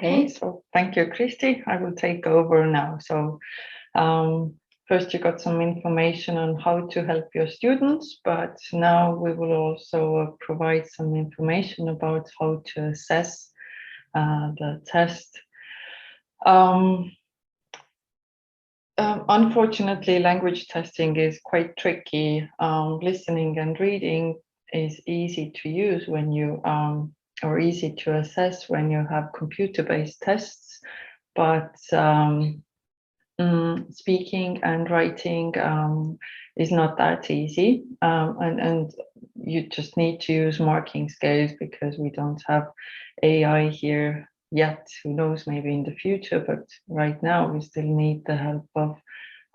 Okay, so thank you, Christy. I will take over now. So first you got some information on how to help your students, but now we will also provide some information about how to assess the test. Unfortunately, language testing is quite tricky. Listening and reading is easy to use when you or easy to assess when you have computer-based tests, but speaking and writing is not that easy, and you just need to use marking scales because we don't have AI here yet. Who knows, maybe in the future, but right now we still need the help of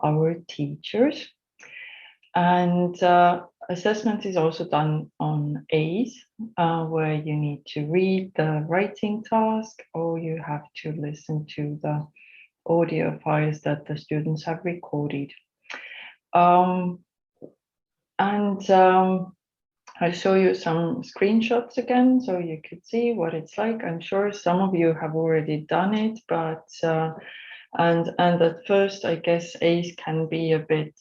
our teachers. And assessment is also done on A's, where you need to read the writing task or you have to listen to the audio files that the students have recorded. I'll show you some screenshots again so you could see what it's like. I'm sure some of you have already done it, but and at first I guess A's can be a bit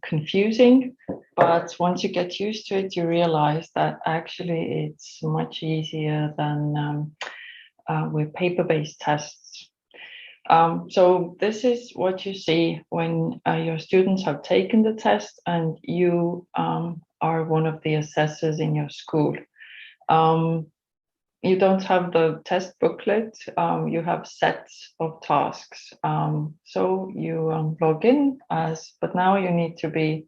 confusing, but once you get used to it, you realize that actually it's much easier than with paper-based tests. So this is what you see when your students have taken the test and you are one of the assessors in your school. You don't have the test booklet, you have sets of tasks. So you log in but now you need to be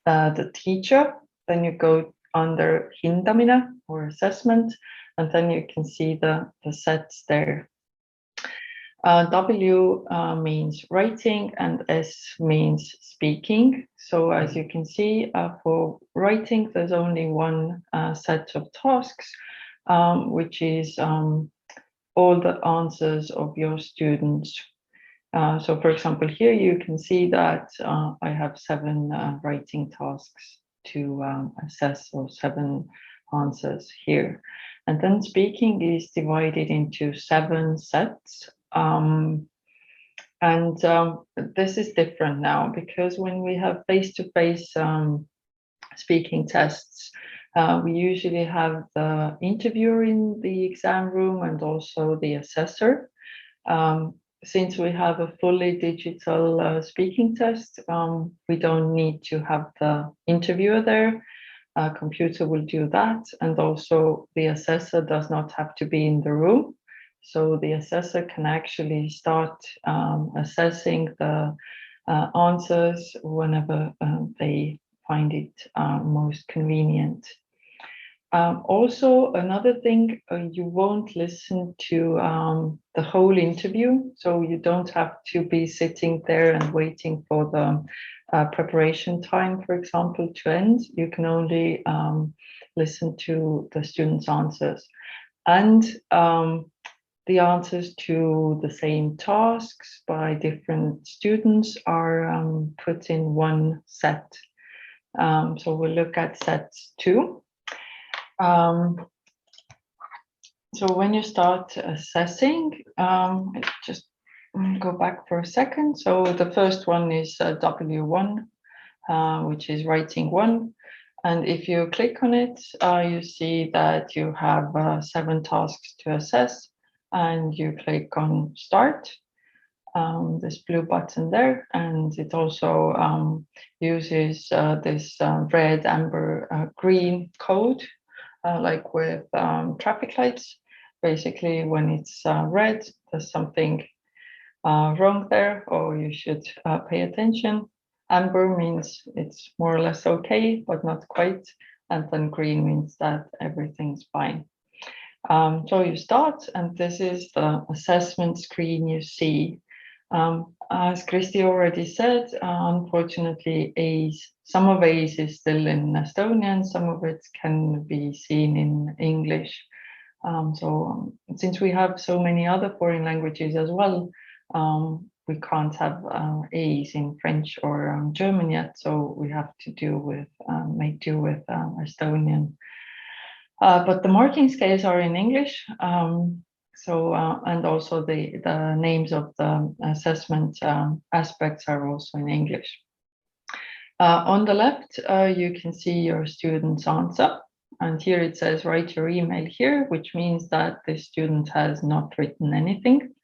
the teacher. Then you go under hindamisest or assessment, and then you can see the sets there. W means writing and S means speaking. So as you can see, for writing, there's only one set of tasks, which is all the answers of your students. So for example, here you can see that I have 7 writing tasks to assess, or 7 answers here. And then speaking is divided into 7 sets. This is different now because when we have face-to-face speaking tests, we usually have the interviewer in the exam room and also the assessor. Since we have a fully digital speaking test, we don't need to have the interviewer there. A computer will do that, and also the assessor does not have to be in the room. So the assessor can actually start assessing the answers whenever they find it most convenient. Also, another thing, you won't listen to the whole interview, so you don't have to be sitting there and waiting for the preparation time, for example, to end. You can only listen to the students' answers. And the answers to the same tasks by different students are put in one set. So we'll look at sets 2. So when you start assessing, just go back for a second. So the first one is W1, which is writing 1. And if you click on it, you see that you have 7 tasks to assess, and you click on start, this blue button there, and it also uses this red, amber, green code, like with traffic lights. Basically, when it's red, there's something wrong there, or you should pay attention. Amber means it's more or less okay, but not quite. And then green means that everything's fine. So you start, and this is the assessment screen you see. As Christy already said, unfortunately, some of A's is still in Estonian, some of it can be seen in English. Since we have so many other foreign languages as well, we can't have A's in French or German yet, so we have to make do with Estonian. But the marking scales are in English. So, and also the names of the assessment aspects are also in English. On the left, you can see your student's answer. And here it says, write your email here, which means that the student has not written anything.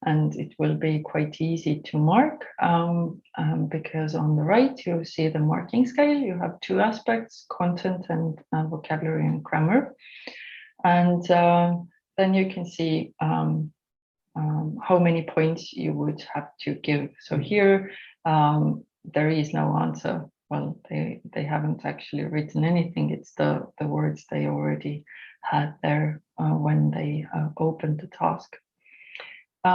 And it will be quite easy to mark because on the right, you see the marking scale. You have two aspects, content and vocabulary and grammar. And then you can see how many points you would have to give. So here, there is no answer. Well, they haven't actually written anything. It's the words they already had there when they opened the task. There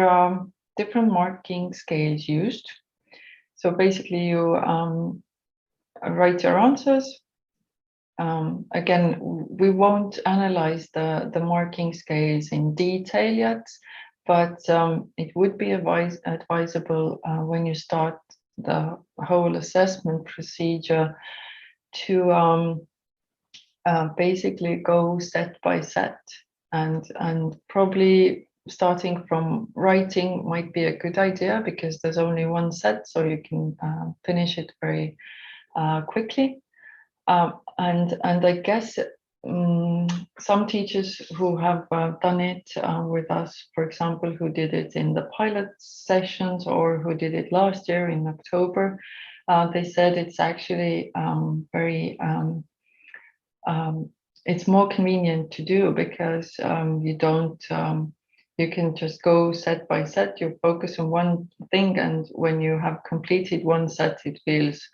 are different marking scales used. So basically, you write your answers. Again, we won't analyze the marking scales in detail yet, but it would be advisable when you start the whole assessment procedure to basically go set by set, and probably starting from writing might be a good idea because there's only one set, so you can finish it very quickly. And I guess some teachers who have done it with us, for example, who did it in the pilot sessions or who did it last year in October, they said it's actually it's more convenient to do because you don't, you can just go set by set, you focus on one thing, and when you have completed one set, it feels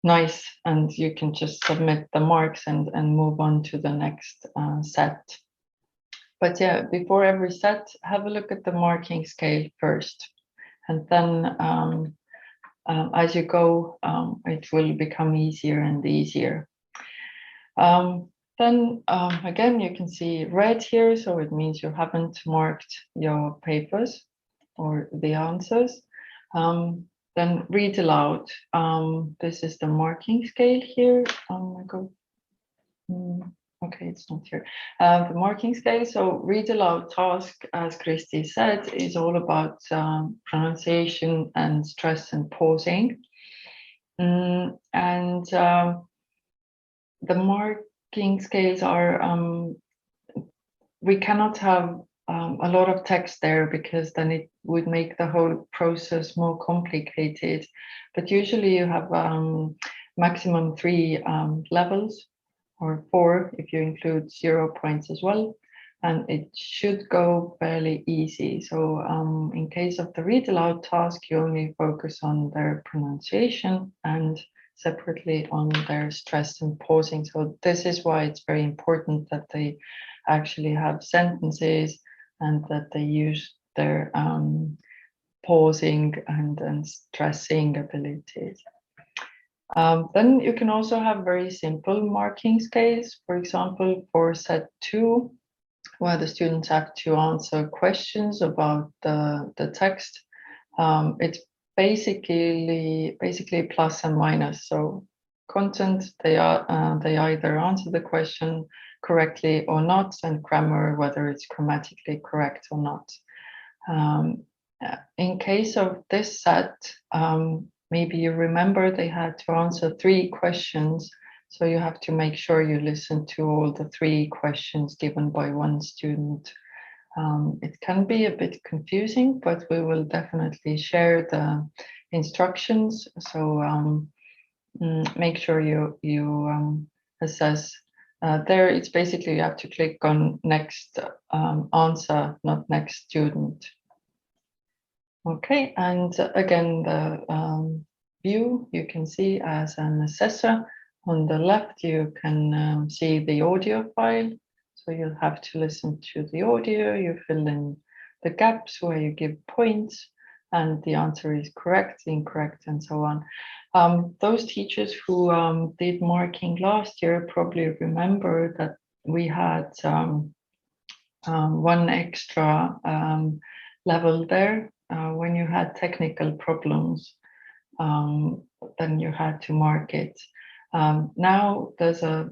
nice and you can just submit the marks and move on to the next set. But yeah, before every set, have a look at the marking scale first, and then as you go, it will become easier and easier. Then again, you can see red here, so it means you haven't marked your papers or the answers. Then read aloud. This is the marking scale here. Okay, it's not here. The marking scale. So read aloud task, as Christy said, is all about pronunciation and stress and pausing. The marking scales are, we cannot have a lot of text there because then it would make the whole process more complicated. But usually you have maximum 3 levels, or 4 if you include 0 points as well. And it should go fairly easy. So in case of the read aloud task, you only focus on their pronunciation and separately on their stress and pausing. So this is why it's very important that they actually have sentences and that they use their pausing and stressing abilities. Then you can also have very simple marking scales, for example, for set 2, where the students have to answer questions about the text. It's basically plus and minus. So content, they either answer the question correctly or not, and grammar, whether it's grammatically correct or not. In case of this set, maybe you remember they had to answer 3 questions. So you have to make sure you listen to all the 3 questions given by one student. It can be a bit confusing, but we will definitely share the instructions. So make sure you assess. There, it's basically you have to click on next answer, not next student. Okay, and again, the view you can see as an assessor. On the left, you can see the audio file. So you'll have to listen to the audio, you fill in the gaps where you give points, and the answer is correct, incorrect, and so on. Those teachers who did marking last year probably remember that we had one extra level there. When you had technical problems, then you had to mark it. Now there's a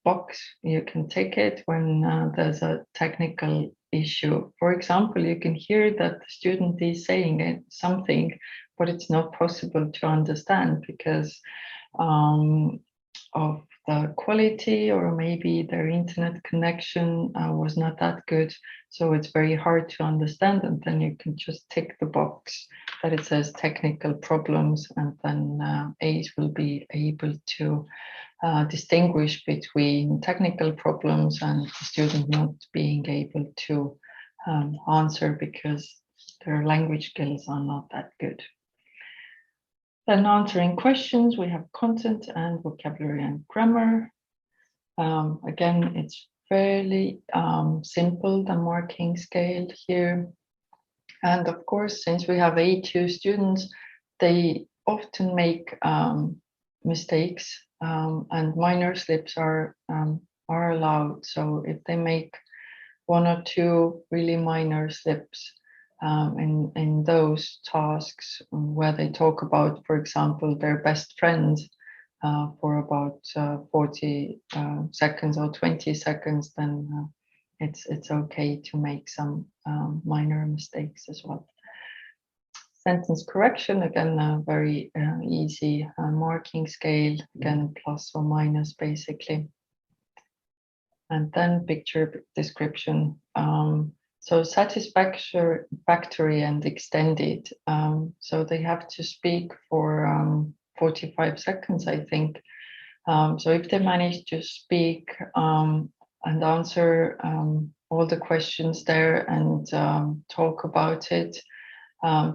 box, you can tick it when there's a technical issue. For example, you can hear that the student is saying something, but it's not possible to understand because of the quality, or maybe their internet connection was not that good. So it's very hard to understand. And then you can just tick the box that it says technical problems, and then A's will be able to distinguish between technical problems and the student not being able to answer because their language skills are not that good. Then answering questions, we have content and vocabulary and grammar. Again, it's fairly simple, the marking scale here. And of course, since we have A2 students, they often make mistakes, and minor slips are allowed. So if they make one or two really minor slips in those tasks where they talk about, for example, their best friend for about 40 seconds or 20 seconds, then it's okay to make some minor mistakes as well. Sentence correction, again, a very easy marking scale, again, plus or minus basically. And then picture description. So satisfactory and extended. So they have to speak for 45 seconds, I think. So if they manage to speak and answer all the questions there and talk about it,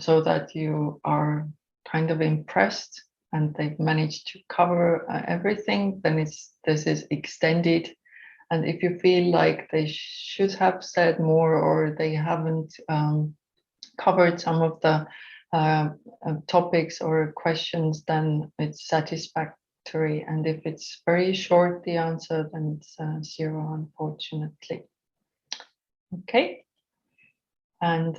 so that you are kind of impressed and they've managed to cover everything, then this is extended. And if you feel like they should have said more, or they haven't covered some of the topics or questions, then it's satisfactory. And if it's very short, the answer, then it's 0, unfortunately. Okay. And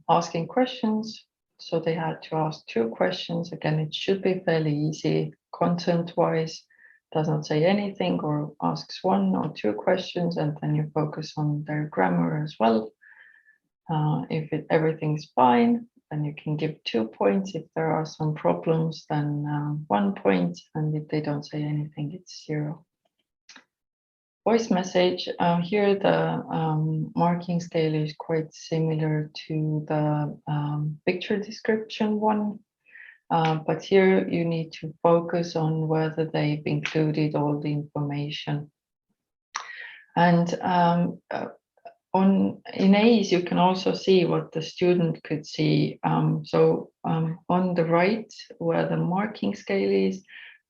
asking questions. So they had to ask 2 questions. Again, it should be fairly easy content-wise. Does not say anything, or asks 1 or 2 questions, and then you focus on their grammar as well. If everything's fine, then you can give 2 points. If there are some problems, then 1 point, and if they don't say anything, it's 0. Voice message, here the marking scale is quite similar to the picture description one. But here you need to focus on whether they've included all the information. And in A's, you can also see what the student could see. So on the right, where the marking scale is,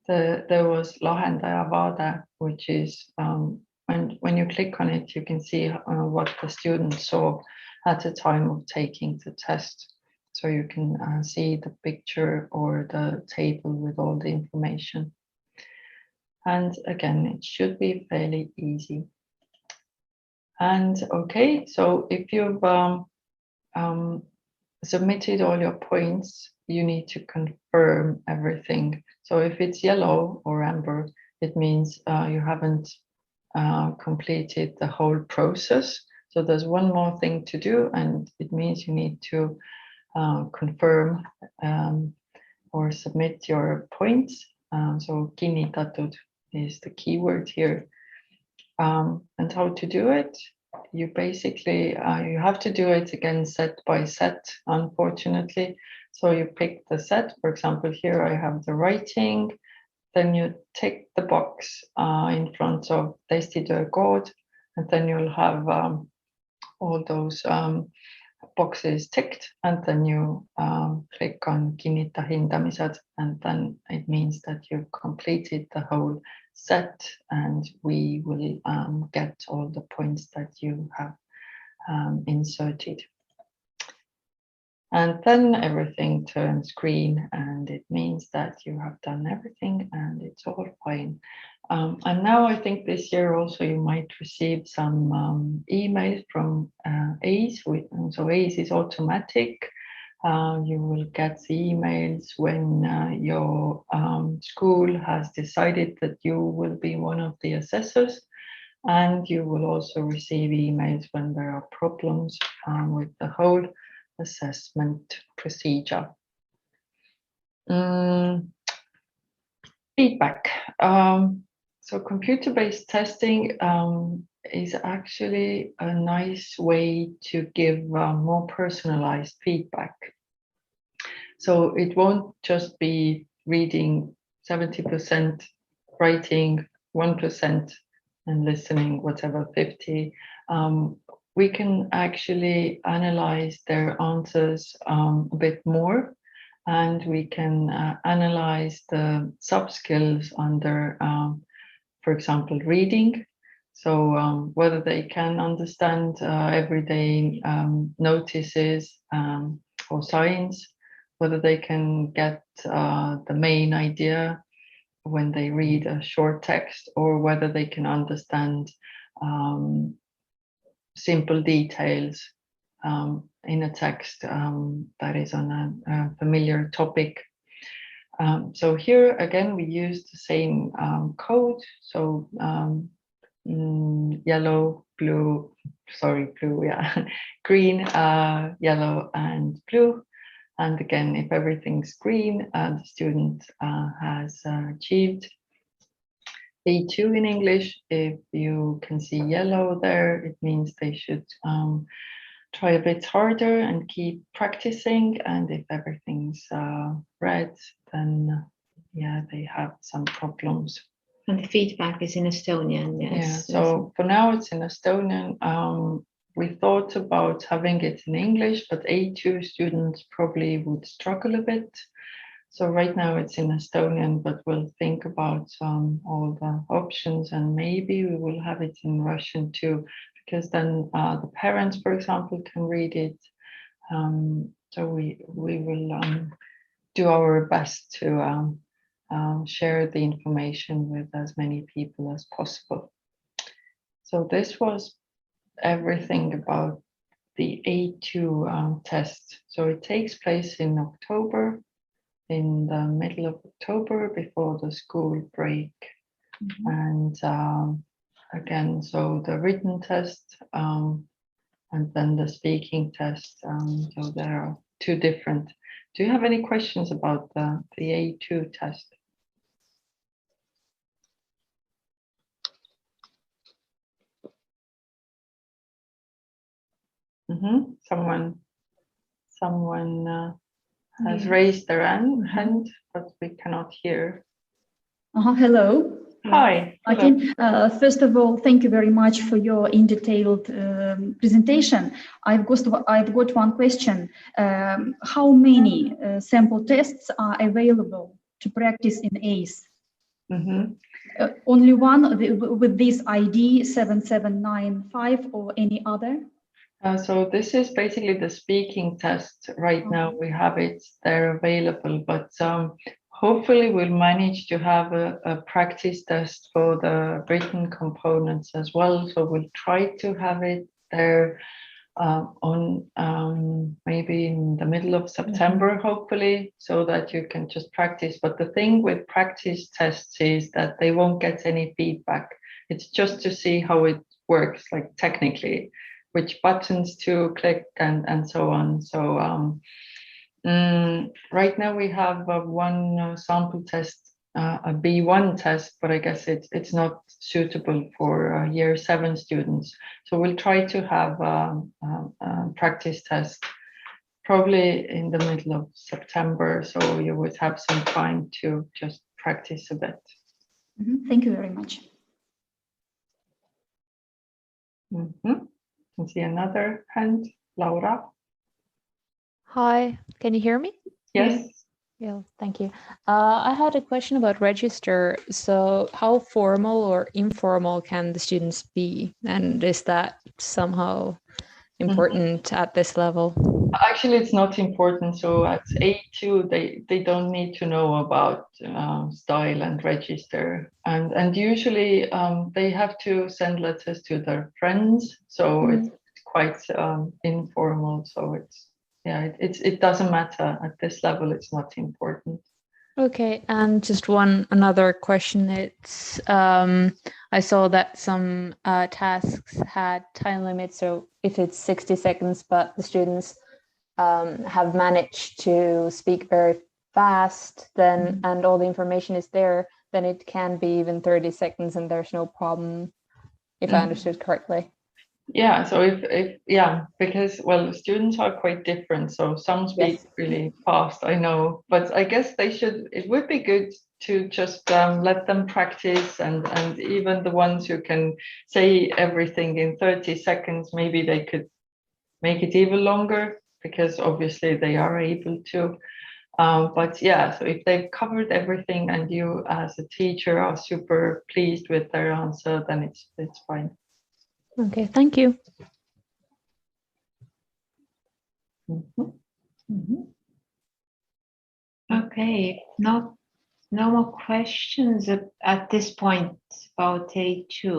there was lahendaja vaade, which is when you click on it, you can see what the student saw at the time of taking the test. So you can see the picture or the table with all the information. And again, it should be fairly easy. And okay, so if you've submitted all your points, you need to confirm everything. So if it's yellow or amber, it means you haven't completed the whole process. So there's one more thing to do, and it means you need to confirm or submit your points. So kinnitatud is the keyword here. And how to do it? You basically, you have to do it again set by set, unfortunately. So you pick the set. For example, here I have the writing. Then you tick the box in front of tasemetöö code, and then you'll have all those boxes ticked, and then you click on hindamisest, and then it means that you've completed the whole set, and we will get all the points that you have inserted. And then everything turns green, and it means that you have done everything and it's all fine. And now I think this year also you might receive some emails from A's. So A's is automatic. You will get the emails when your school has decided that you will be one of the assessors, and you will also receive emails when there are problems with the whole assessment procedure. Feedback. So computer-based testing is actually a nice way to give more personalized feedback. So it won't just be reading 70%, writing 1%, and listening whatever 50. We can actually analyze their answers a bit more, and we can analyze the sub-skills under, for example, reading. So whether they can understand everyday notices or signs, whether they can get the main idea when they read a short text, or whether they can understand simple details in a text that is on a familiar topic. So here again, we use the same code. So yellow, blue, yeah, green, yellow, and blue. And again, if everything's green, the student has achieved A2 in English. If you can see yellow there, it means they should try a bit harder and keep practicing. And if everything's red, then yeah, they have some problems. And the feedback is in Estonian, yes. Yeah, so for now it's in Estonian. We thought about having it in English, but A2 students probably would struggle a bit. So right now it's in Estonian, but we'll think about all the options, and maybe we will have it in Russian too, because then the parents, for example, can read it. So we will do our best to share the information with as many people as possible. So this was everything about the A2 test. So it takes place in October, in the middle of October, before the school break. And again, so the written test and then the speaking test. So there are two different. Do you have any questions about the A2 test? Someone has raised their hand, but we cannot hear. Hello. Hi. Okay. First of all, thank you very much for your in-detailed presentation. I've got one question. How many sample tests are available to practice in ACE? Only one with this ID 7795 or any other? So this is basically the speaking test. Right now we have it there available, but hopefully we'll manage to have a practice test for the written components as well. So we'll try to have it there on maybe in the middle of September, hopefully, so that you can just practice. But the thing with practice tests is that they won't get any feedback. It's just to see how it works, like technically, which buttons to click and so on. So right now we have one sample test, a B1 test, but I guess it's not suitable for year 7 students. So we'll try to have a practice test probably in the middle of September. So you would have some time to just practice a bit. Thank you very much. I see another hand, Laura. Hi, can you hear me? Yes. Yeah, thank you. I had a question about register. So how formal or informal can the students be? And is that somehow important at this level? Actually, it's not important. So at A2, they don't need to know about style and register. And usually they have to send letters to their friends. So it's quite informal. So it's yeah, it doesn't matter at this level. It's not important. Okay, and just another question. It's I saw that some tasks had time limits. So if it's 60 seconds, but the students have managed to speak very fast, then and all the information is there, then it can be even 30 seconds, and there's no problem, if I understood correctly. Yeah, so if yeah, because well, students are quite different. So some speak Yes. really fast, I know, but I guess they should. It would be good to just let them practice, and even the ones who can say everything in 30 seconds, maybe they could make it even longer because obviously they are able to. But yeah, so if they've covered everything and you as a teacher are super pleased with their answer, then it's fine. Okay, thank you. Mhm. Mhm. Okay, no more questions at this point about A2.